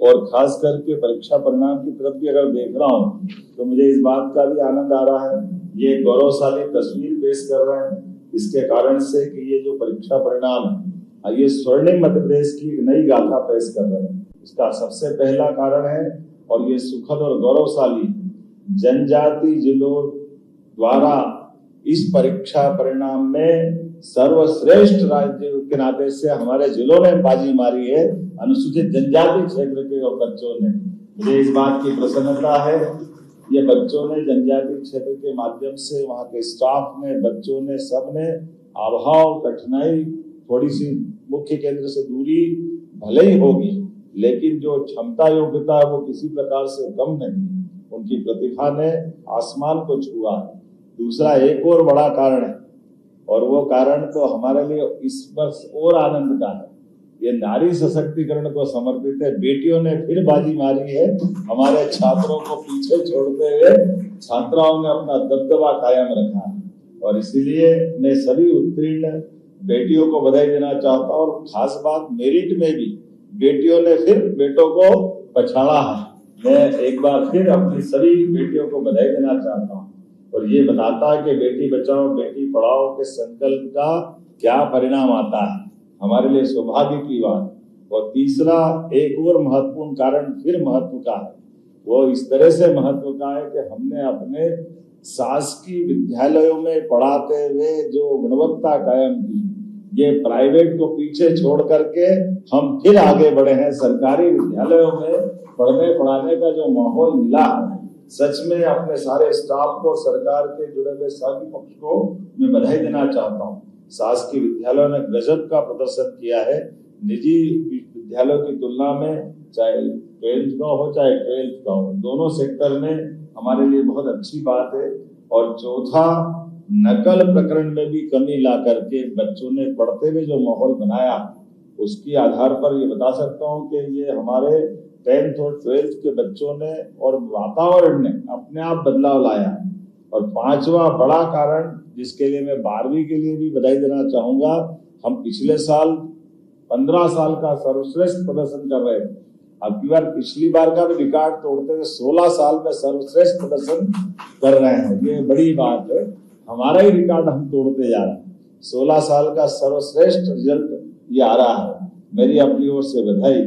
और खास करके परीक्षा परिणाम की तरफ भी अगर देख रहा हूँ तो मुझे इस बात का भी आनंद आ रहा है, ये गौरवशाली तस्वीर पेश कर रहे हैं इसके कारण से कि ये जो परीक्षा परिणाम है ये स्वर्णिम मध्य प्रदेश की एक नई गाथा पेश कर रहे हैं। इसका सबसे पहला कारण है और ये सुखद और गौरवशाली जनजाति जिलों द्वारा इस परीक्षा परिणाम में सर्वश्रेष्ठ राज्य के नाते से हमारे जिलों ने बाजी मारी है, अनुसूचित जनजाति क्षेत्र के और बच्चों ने। मुझे इस बात की प्रसन्नता है, ये बच्चों ने जनजाति क्षेत्र के माध्यम से वहाँ के स्टाफ ने, बच्चों ने, सब ने अभाव, कठिनाई, थोड़ी सी मुख्य केंद्र से दूरी भले ही होगी लेकिन जो क्षमता योग्यता है वो किसी प्रकार से कम नहीं, उनकी प्रतिभा ने आसमान को छुआ। दूसरा एक और बड़ा कारण है और वो कारण तो हमारे लिए इस वर्ष और आनंद का है, ये नारी सशक्तिकरण को समर्पित है। बेटियों ने फिर बाजी मारी है, हमारे छात्रों को पीछे छोड़ते हुए छात्राओं ने अपना दबदबा कायम रखा और इसीलिए मैं सभी उत्तीर्ण बेटियों को बधाई देना चाहता हूँ। और खास बात मेरिट में भी बेटियों ने फिर बेटों को पछाड़ा है। मैं एक बार फिर अपनी सभी बेटियों को बधाई देना चाहता हूँ और ये बताता है कि बेटी बचाओ बेटी पढ़ाओ के संकल्प का क्या परिणाम आता है, हमारे लिए सौभाग्य की बात। और तीसरा एक और महत्वपूर्ण कारण फिर महत्व का है, वो इस तरह से महत्व का है कि हमने अपने शासकीय विद्यालयों में पढ़ाते हुए जो गुणवत्ता कायम की, ये प्राइवेट को पीछे छोड़ करके हम फिर आगे बढ़े हैं। सरकारी विद्यालयों में पढ़ने पढ़ाने का जो माहौल मिला है, सच में अपने सारे स्टाफ को, सरकार के जुड़े हुए सभी पक्ष को मैं बधाई देना चाहता हूँ। शासकीय विद्यालयों ने गजब का प्रदर्शन किया है, निजी विद्यालयों की तुलना में, चाहे 12th का हो चाहे 12th का हो, दोनों सेक्टर में हमारे लिए बहुत अच्छी बात है। और चौथा, नकल प्रकरण में भी कमी ला करके बच्चों ने पढ़ते हुए जो माहौल बनाया, उसके आधार पर ये बता सकता हूँ कि ये हमारे 10th और 12th के बच्चों ने और वातावरण ने अपने आप बदलाव लाया। और पांचवा बड़ा कारण जिसके लिए मैं 12वीं के लिए भी बधाई देना चाहूंगा, हम पिछले साल 15 साल का सर्वश्रेष्ठ प्रदर्शन कर रहे थे, अब की बार पिछली बार का भी रिकॉर्ड तोड़ते हुए 16 साल में सर्वश्रेष्ठ प्रदर्शन कर रहे हैं। ये बड़ी बात है, हमारा ही रिकॉर्ड हम तोड़ते जा रहे हैं। 16 साल का सर्वश्रेष्ठ रिजल्ट ये आ रहा है, मेरी अपनी ओर से बधाई।